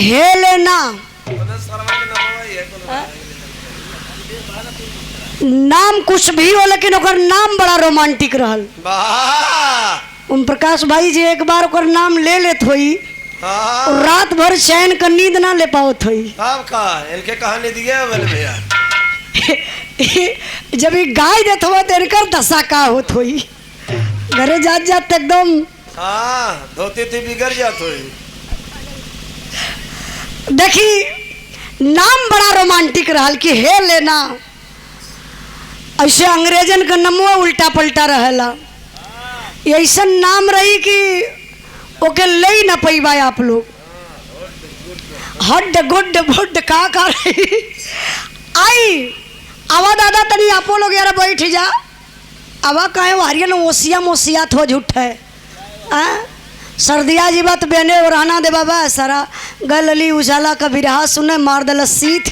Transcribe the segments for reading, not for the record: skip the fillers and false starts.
Helena नाम कुछ भी हो लेकिन ओकर नाम बड़ा रोमांटिक रहल। ओम प्रकाश भाई जी एक बार ओकर नाम ले लेत होई और रात भर चैन का नींद ना ले पावत होई। इनके कहानी दिए भैया जब ये गाय देत हुआ तो इनकर दशा का होत होई। घरे जात जात एकदम धोती थी बिगड़ जात होई। देखी नाम बड़ा रोमांटिक रहल कि हे लेना। ऐसे अंग्रेजन का नमवा उल्टा पलटा रहेला। ऐसा नाम रही कि ओके ले न पैबा आप लोग। हड गुड बुड का रही आई आवा दादा तनी आपो लोग यार बैठ जा। आवा कहे वारियन ओसिया मोसिया थो झूठ है सर्दिया जी बात बेने और रहना दे बाबा सारा गलली उजाला का बिरहा सुने मार दल सीथ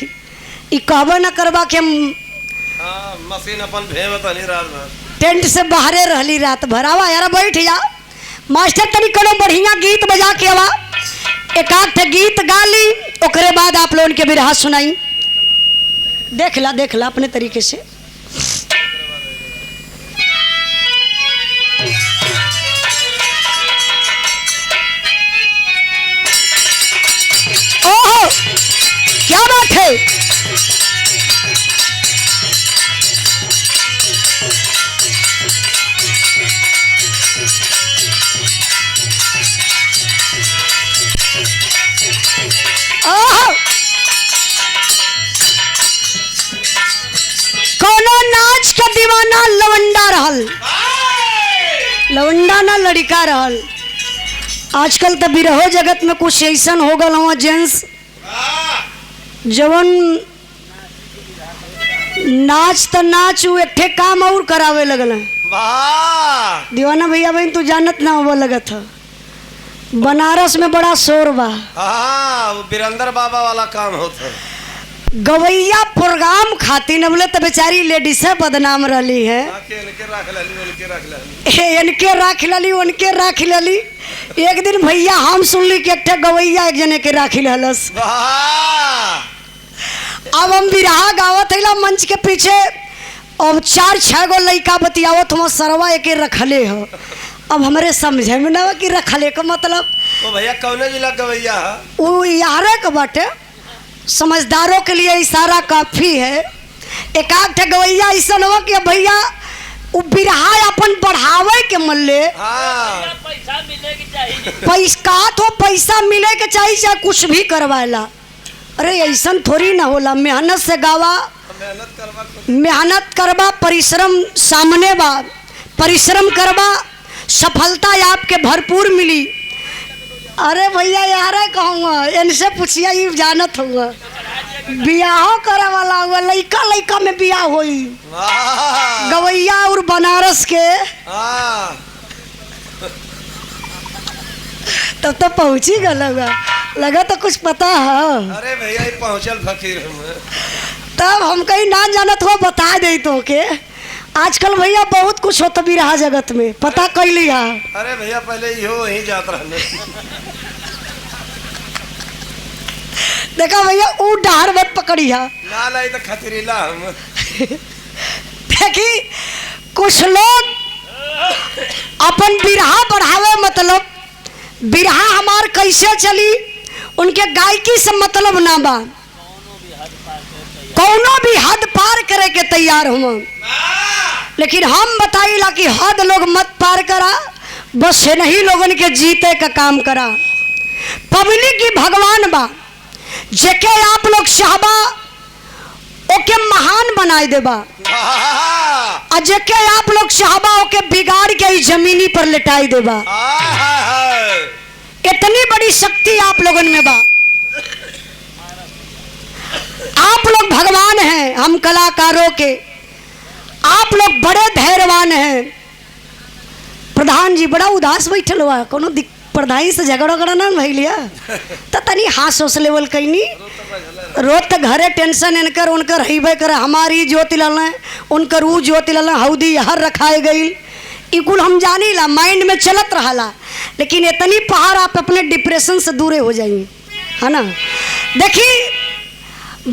ई कहबे न करबा के मशीन अपन भेवत नहीं रात भर टेंट से बाहरे रहली रात भर। आवा यार बैठ जा मास्टर तनी करो बढ़िया गीत बजा के आवा एक आध गीत गा ली ओकरे बाद आप लोगन के बिरहा सुनाई। देख ला अपने तरीके से। ओहो क्या बात है। ओहो कोनो नाच का दीवाना लवंडा रहल। लवंडा ना लड़का रहल। आजकल तो बिरहो जगत में कुछ ऐसा हो गल हुआ जेंट्स जवन नाच तो नाच वो एक काम और करावे लगल है। दीवाना भैया बहन तू जानत ना हो लगत है बनारस में बड़ा शोर बा। वो बीरंदर बाबा वाला काम होता गवैया प्रोग्राम खातिर न बोले तो बेचारी लेडीज है बदनाम रही है। इनके राख लली उनके राख लली। एक दिन भैया हम सुनली कि एक गवैया एक जने के राखी लहलस। अब हम बिरहा गावत है मंच के पीछे अब 4-6 गो लड़का बतियावत हम सरवा एक रखले हो। अब हमारे समझे में ना कि रखले का मतलब वो भैया कौन जिला गवैया वो यारे का बाटे समझदारों के लिए इशारा काफी है। एक आध गवैया ऐसा हो कि भैया वो बिरहा अपन बढ़ावे के मल्ले पैसा मिले के चाहिए। पैसा तो पैसा मिले के चाहिए चाहे कुछ भी करवाला। अरे ऐसा थोड़ी ना होला। मेहनत से गावा मेहनत करवा परिश्रम सामने बा परिश्रम करवा सफलता आपके भरपूर मिली। अरे भैया यार कहूँगा इनसे पूछिए ये जानत हुआ बियाहो करे वाला हुआ लइका लइका में बियाह होई गवैया और बनारस के तब तो पहुँची गल लगा तो कुछ पता है। अरे भैया पहुँचल फकीर तब हम कहीं ना जानत हो बता दे तो के आजकल भैया बहुत कुछ होता भी रहा जगत में पता कर लिया। अरे भैया पहले यो यही जात रहने देखा भैया वो डहार मत पकड़िया ना लाई तो खतरीला हम देखी कुछ लोग अपन बिरहा बढ़ावे मतलब बिरहा हमार कैसे चली उनके गायकी से मतलब ना बा कौनो भी हद पार करे के तैयार हुआ। लेकिन हम बताइला कि हद लोग मत पार करा बस नहीं लोगन के जीते का काम करा। पब्लिक की भगवान बा जेके आप लोग चाहबा ओके महान बनाए देबा और जेके आप लोग चाहबा ओके बिगाड़ के ही जमीनी पर लेटाई देबा। इतनी बड़ी शक्ति आप लोगन में बा। आप लोग भगवान हैं हम कलाकारों के। आप लोग बड़े धैर्यवान हैं। प्रधान जी बड़ा उदास बैठल हुआ कोनो प्रधान से झगड़ा वगड़ा ना भैलिया तो तनी हास होस लेवल कैनी रोज तक घरे टेंशन इनकर उनकर हईबे कर हमारी ज्योति लल उनकर ऊ ज्योति लल हौदी हर रखाए गई इकुल हम जानी ला माइंड में चलत रहा। लेकिन इतनी पहाड़ आप अपने डिप्रेशन से दूरे हो जाइए। है ना। देखी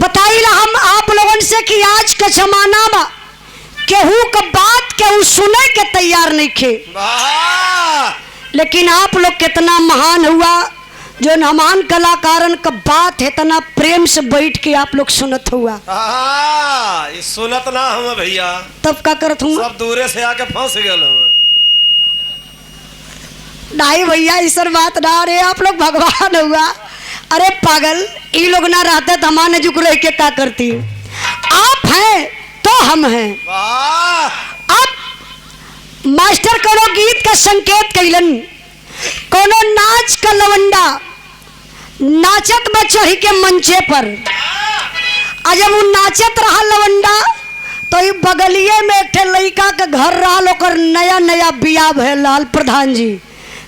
बताइला हम आप लोगन से कि आज का जमाना बा केहू का बात केहू सुने के तैयार नहीं खे, लेकिन आप लोग कितना महान हुआ जो महान कलाकारन का बात है इतना प्रेम से बैठ के आप लोग सुनत हुआ। ये सुनत ना हम भैया, तब का करत हुआ सब दूरे से आके फंस गए नहीं भैया, इस बात ना रे, आप लोग भगवान हुआ। अरे पागल, ये लोग ना रहते तो हमारे जुग रह के क्या करती। आप हैं तो हम हैं। अब मास्टर कोनो गीत का संकेत कैलन, कोनो नाच का लवंडा नाचत बा चढ़ी के मंचे पर, आ जब वो नाचत रहा लवंडा तो ये बगलिए में एक लड़का के घर रहा, ओकर नया नया बियाह भैल लाल प्रधान जी,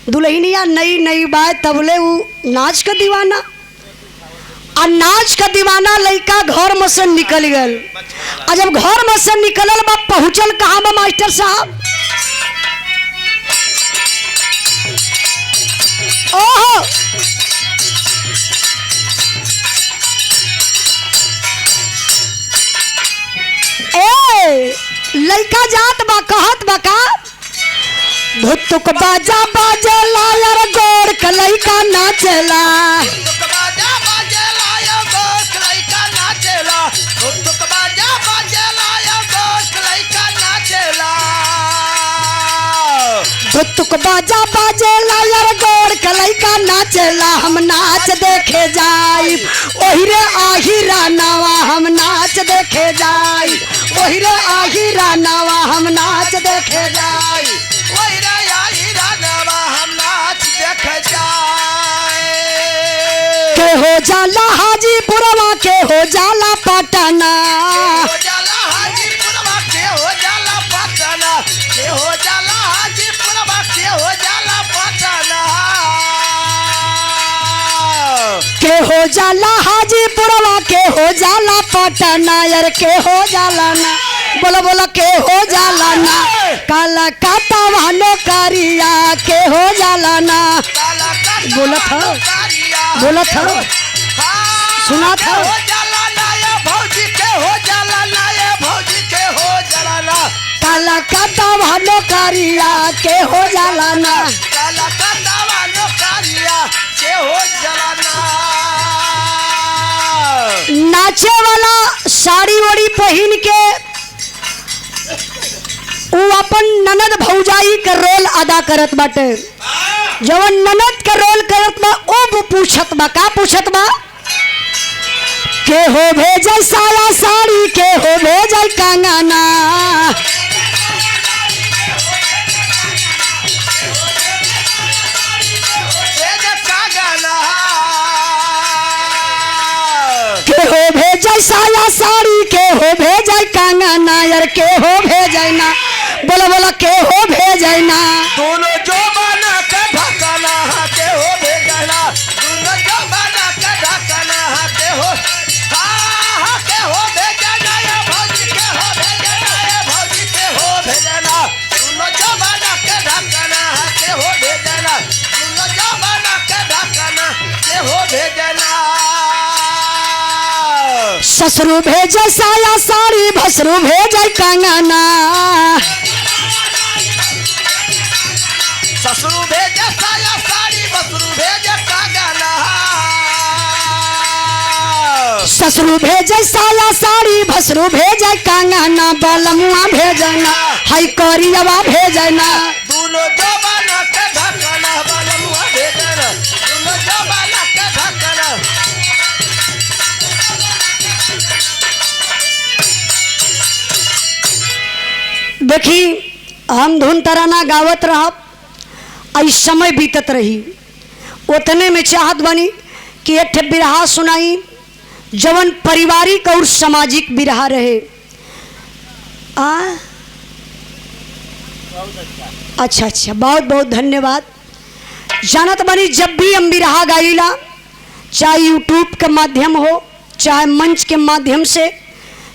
दुल्हनिया नई नई बाय तबले वो नाच का दीवाना, आ नाच का दीवाना लड़का घर में से निकल गल। आ जब घर में से निकलल बा पहुंचल कहाँ बा मास्टर साहब, ओहो ए लड़का जात बा कहत बा का भुतुक बाजा बाजेला यार गोड़ का लड़का नाचेला, भुतुक बाजा बाजेला यार गोड़ का लड़का नाचेला, हम नाच देखे जाई ओही रे आही रानावा, हम नाच देखे जाई ओही रे आही रानावा, हम नाच देखे जाई वही रे आही रानावा, हम नाच देखे जाए। के हो जाला हाजीपुरवा के हो जाला पटना, हो जाला हाजीपुरवा के हो जाला पटना, के हो जाला हाजीपुरवा के हो जाला पटना, के हो जाला हाजीपुरवा के हो जाला पटना, यार के हो जाला ना, बोलो बोलो के हो जाला ना, काला काटा वालो कारिया के हो जाला ना, बोला था बोला था सुना था, हो जाला ना ये भौजी के हो जाला ना, ये भौजी के हो जाला ना, काला काटा वालो कारिया के हो जाला ना, काला काटा वालो कारिया के हो जाला ना। नाचे वाला साड़ी वड़ी पहन के वो अपन ननद भौजाई का रोल अदा करत बाटे, जवन ननद का रोल करत बा ओ पूछत बा का पूछत बा, के हो भेजे साया साड़ी के हो भेजे कंगना, के हो भेजे साया साड़ी के हो भेजे कंगना, यार के हो भेजे ना, बोलो बोलो के हो भेजे ना, दोनों जो बना के ढकना के हो भेजना, दोनों जो बना के ढकना के हो के हो भेजना, ये भौजी के हो भेजना, ये भौजी के हो भेजना, दोनों जो बना के ढकना के हो भेजना, दोनों जो बना के ढकना के हो भेजना। ससुर भेजे साया साड़ी भसुर भेजे कंगना, ससुर भेजे साया साड़ी भसुर भेजे कंगना, ससुर भेजे साया साड़ी भसुर भेजे कंगना, बलमुआ भेजना हई करियवा भेजना, दोनों जो बना के ढकना बलमुआ भेजना, दोनों जो बना के ढकना। देखी हम धुन तराना गावत रह, आई समय बीतत रही, उतने में चाहत बनी कि एक बिरहा सुनाई जवन पारिवारिक और सामाजिक बिरहा रहे। अच्छा अच्छा, बहुत बहुत धन्यवाद। जानत बनी जब भी हम बिरहा गाइला, चाहे यूट्यूब के माध्यम हो चाहे मंच के माध्यम से,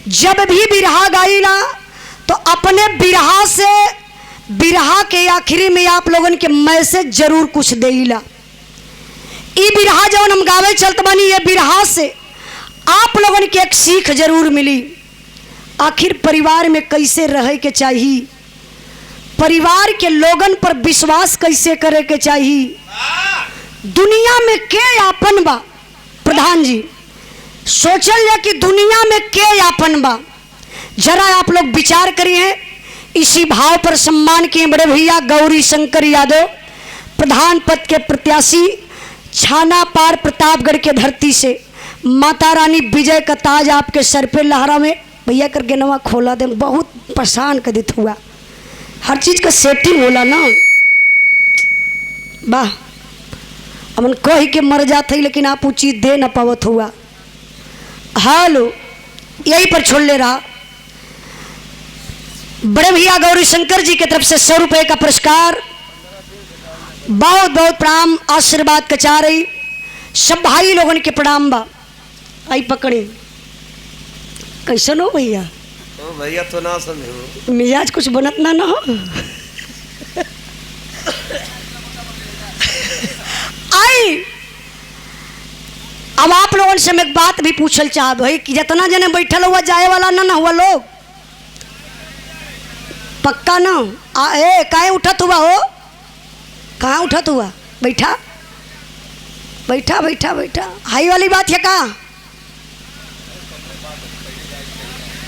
जब भी बिरहा गाइला तो अपने बिरहा से बिरहा के आखिरी में आप लोगन के मैसेज जरूर कुछ देला ई बिरहा जवन हम गावे चलत बानी, ये बिरहा से आप लोगन के एक सीख जरूर मिली। आखिर परिवार में कैसे रहे के चाहिए, परिवार के लोगन पर विश्वास कैसे करे के चाहिए, दुनिया में के आपन बा। प्रधान जी सोचल जा कि दुनिया में के आपन बा, जरा आप लोग विचार करिए। इसी भाव पर सम्मान किए बड़े भैया गौरी शंकर यादव, प्रधान पद के प्रत्याशी, छाना पार प्रतापगढ़ के धरती से। माता रानी विजय का ताज आपके सर पे लहरा में। भैया करके नवा खोला दे, बहुत परेशान कर देत हुआ। हर चीज का सेटिंग होला ना, वाह। अमन कह के मर जाते लेकिन आप वो चीज दे ना पावत हुआ। हालो यही पर छोड़ ले रहा। बड़े भैया गौरी शंकर जी की तरफ से 100 रुपए का पुरस्कार, बहुत बहुत प्रणाम, आशीर्वाद कचा रही। सब भाई लोगन के प्रणाम बा। आई पकड़े कैसन हो भैया? भैया तो ना समझो, मिजाज कुछ बनत ना हो। आई अब आप लोगों से मैं एक बात भी पूछल चाहत भाई कि जितना जने बैठल हुआ जाए वाला ना हुआ लोग, पक्का ना ए काहे उठत हुआ हो? कहाँ उठत हुआ? बैठा बैठा बैठा बैठा। हाई वाली बात है का?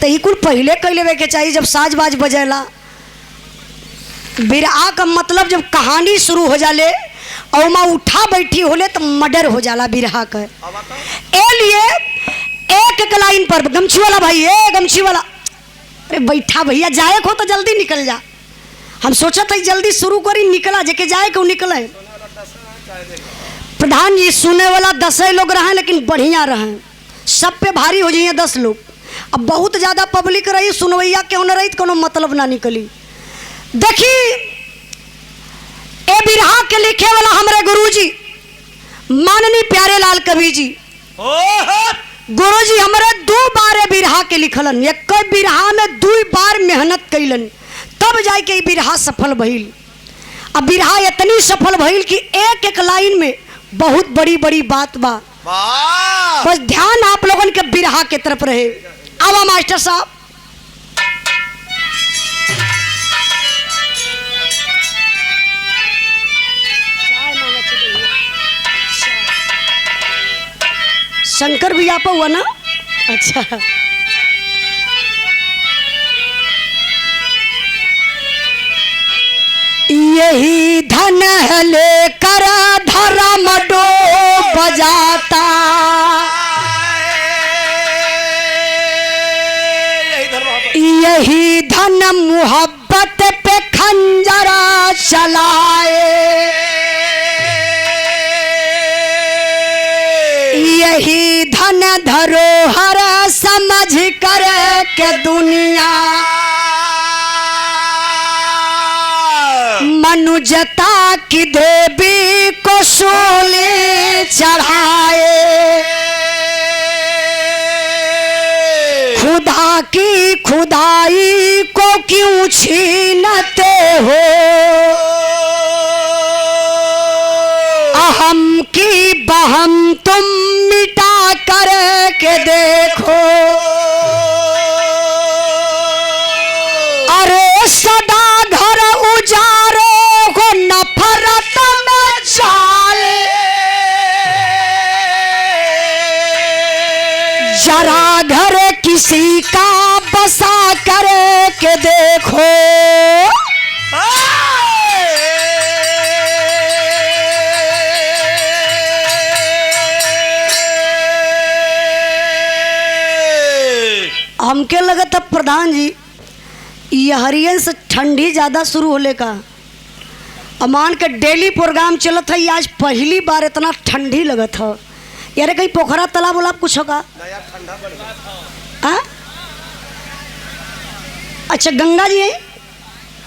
तो ई कुल पहले कह लेवे के चाहिए जब साज बाज बजेला। बिरहा का मतलब जब कहानी शुरू हो जाले और माँ उठा बैठी होले तो मर्डर हो जाला बिरहा का। ए लिए एक एक लाइन पर गमछी वाला भाई, ए गमछी वाला, अरे बैठा भैया, जाए को तो जल्दी निकल जा। हम सोचा था जल्दी शुरू करी, निकला जेके जाए क्यों निकले। प्रधान जी सुने वाला 10 लोग रहे लेकिन बढ़िया रहे, सब पे भारी हो जाइए 10 लोग। अब बहुत ज्यादा पब्लिक रही, सुनवैया क्यों न रही तो कोनो मतलब ना निकली। देखी ए बिरहा के लिखे वाला हमारे गुरुजी माननीय प्यारे लाल कवि जी, गुरुजी हमारे 2 बार ए बिरहा के लिखलन। एक बिरहा में 2 बार मेहनत कैलन तब जाके बिरहा सफल भइल। अब बिरहा इतनी सफल भइल कि एक एक लाइन में बहुत बड़ी बड़ी बात बा। बस ध्यान आप लोगन के बिरहा के तरफ रहे। आवा मास्टर साहब। शंकर भी आप हुआ ना? अच्छा यही धन लेकर धर्म डूब जाता, यही धन मोहब्बत पे खंजरा चलाए, यही धन धरोहर समझ कर के दुनिया मनुजता की देवी को शूले चढ़ाए, खुदा की खुदाई को क्यों छीनते हो, अहम की बहम तुम मिटा कर के देखो, अरे सदा घर उजारों को नफरत में जाले, जरा घर किसी का बसा कर के देखो, हमके लगा था प्रधान जी हरियन से ठंडी ज़्यादा शुरू होले का। अमान के डेली प्रोग्राम चलत है, आज पहली बार इतना ठंडी लगत है। यार कहीं पोखरा तालाब उलाब कुछ होगा? अच्छा गंगा जी है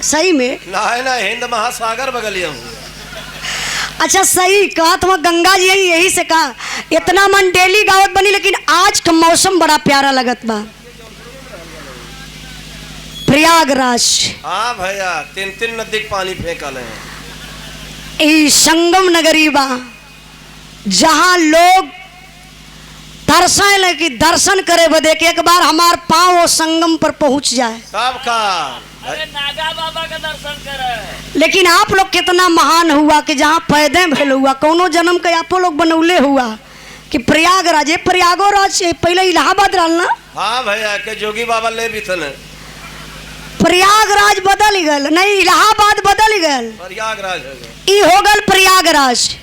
सही में? ना हिंद महासागर बगलिया। अच्छा सही कहा तुम, गंगा जी है यही से कहा। इतना मन डेली गावत बनी लेकिन आज का मौसम बड़ा प्यारा लगत बा। प्रयागराज, हाँ भैया 3 नदी पानी फेंकल है। संगम नगरी बा, जहां लोग तरसाए कि दर्शन करे बदे कि एक बार हमार पांव वो संगम पर पहुंच जाए। सबका अरे नागा बाबा का दर्शन करे। लेकिन आप लोग कितना महान हुआ कि जहाँ पैदे भेल हुआ कौनो जन्म के आप लोग बनौले हुआ कि प्रयागराज, ये प्रयागराज पहले इलाहाबाद रहना। हाँ भैया के जोगी बाबा ले भी थे प्रयागराज बदल गल, नहीं इलाहाबाद बदल गल, प्रयागराज हो गए। ई हो गल प्रयागराज।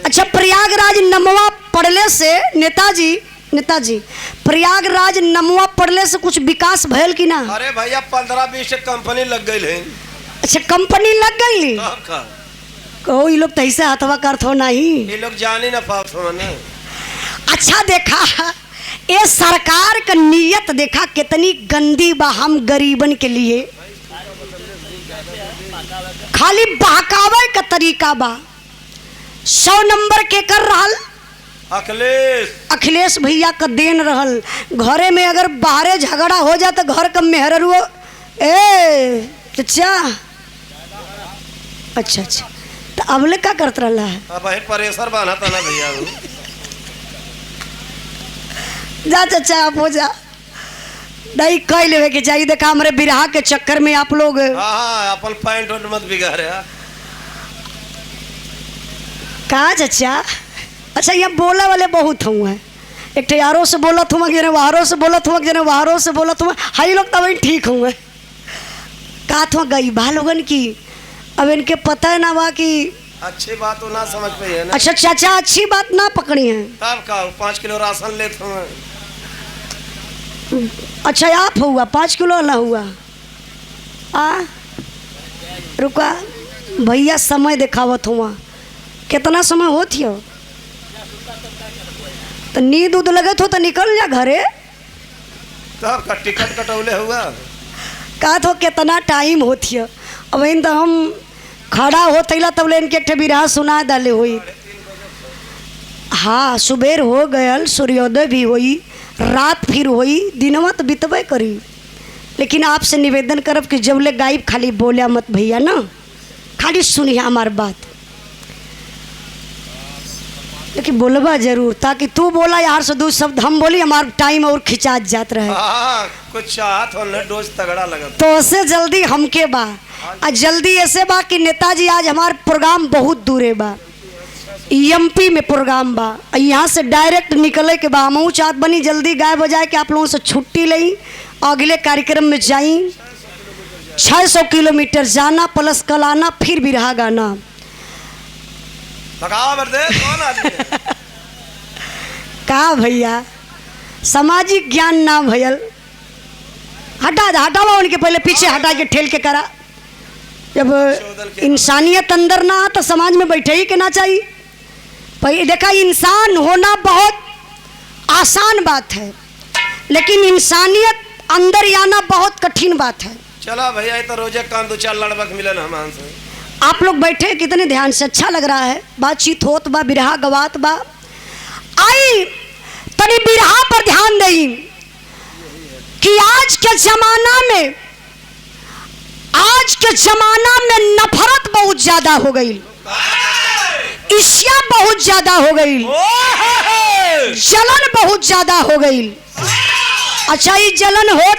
अच्छा प्रयागराज नमवा पढ़ले से नेताजी प्रयागराज नमवा पढ़ले से कुछ विकास भयल कि ना? अरे भैया 15-20 कंपनी लग गई है। अच्छा कंपनी लग गई। सबका कहो ये लोग तैसे हथवा करत हो नहीं, ये लोग जान ही ना पात हो ना। अच्छा देखा ये सरकार का नीयत देखा कितनी गंदी बा हम गरीबन के लिए, खाली बहकावे का तरीका बा। 100 नंबर के कर रहल अखिलेश भैया का देन रहल। घरे में अगर बाहरे झगड़ा हो जाए तो घर का मेहररुआ ए चचा अच्छा तो अबले का करत रहला है? अब भाई प्रेशर बना था ना भैया। जा चचा आप हो जा, नहीं कह लेवे के चाहिए। देखा हमारे बिरहा के चक्कर में आप लोग हाँ अपन पैंट वैंट मत बिगाड़े। कहा चचा? अच्छा यहाँ बोला वाले बहुत हुए, एक तो यारों से बोलत हुआ, जने वारों से बोलत हुआ, जने वारों से बोलत हुआ। हाई लोग तब ठीक हुए। कहा था गई बा लोगन की, अब इनके पता है ना बा कि अच्छी बात तो ना समझ पाई है ना। अच्छा चाचा अच्छी बात ना पकड़ी है। तब का 5 किलो राशन लेते हुए। अच्छा आप हुआ 5 किलो ना हुआ रुका भैया समय दिखावत हुआ कितना समय होती हो तो नींद उद लगत हो तो निकल जा घरे। तब का टिकट कटौले हुआ कहा तो कितना टाइम होती है। अब इन तो हम खड़ा होते तब ले इनके एक बिरहा सुना डाले हुई। हाँ सुबेर हो गयल, सूर्योदय भी हुई, रात फिर हुई, दिनवा तो बितबे करी। लेकिन आपसे निवेदन करब कि जब ले गायब खाली बोलिया मत भैया ना, खाली सुनिए हमार बात, लेकिन बोलबा जरूर ताकि तू बोला यार से 2 शब्द हम बोली, हमारा टाइम और खिंचात जात रहे। हाँ कुछ चाहत हो न डोज तगड़ा लगा तो उससे जल्दी हमके बा जल्दी ऐसे बा कि नेताजी आज हमार प्रोग्राम बहुत दूरे बा, एमपी में प्रोग्राम बा, यहाँ से डायरेक्ट निकले के बा। हम चाहत बनी जल्दी गाय बजाए के आप लोगों से छुट्टी लई, अगले कार्यक्रम में जाई। 600 किलोमीटर जाना प्लस कल आना, फिर भी रहा गाना। कौन आदमी कहा भैया सामाजिक ज्ञान ना भयल, हटावा उनके पहले पीछे हटा के ठेल के करा। जब इंसानियत अंदर ना तो समाज में बैठे ही के ना चाहिए। भाई देखा इंसान होना बहुत आसान बात है, लेकिन इंसानियत अंदर आना बहुत कठिन बात है। चला भैया ये तो रोजे काम 2-4 लड़बक मिलन हमान से। आप लोग बैठे कितने ध्यान से, अच्छा लग रहा है, बातचीत होत बा, बिरहा गवात बा। आई तनी बिरहा पर ध्यान दई कि आज के जमाना में नफरत बहुत ज्यादा हो गई, ईर्ष्या बहुत ज्यादा हो गई, जलन बहुत ज्यादा हो गई। अच्छा ये जलन होत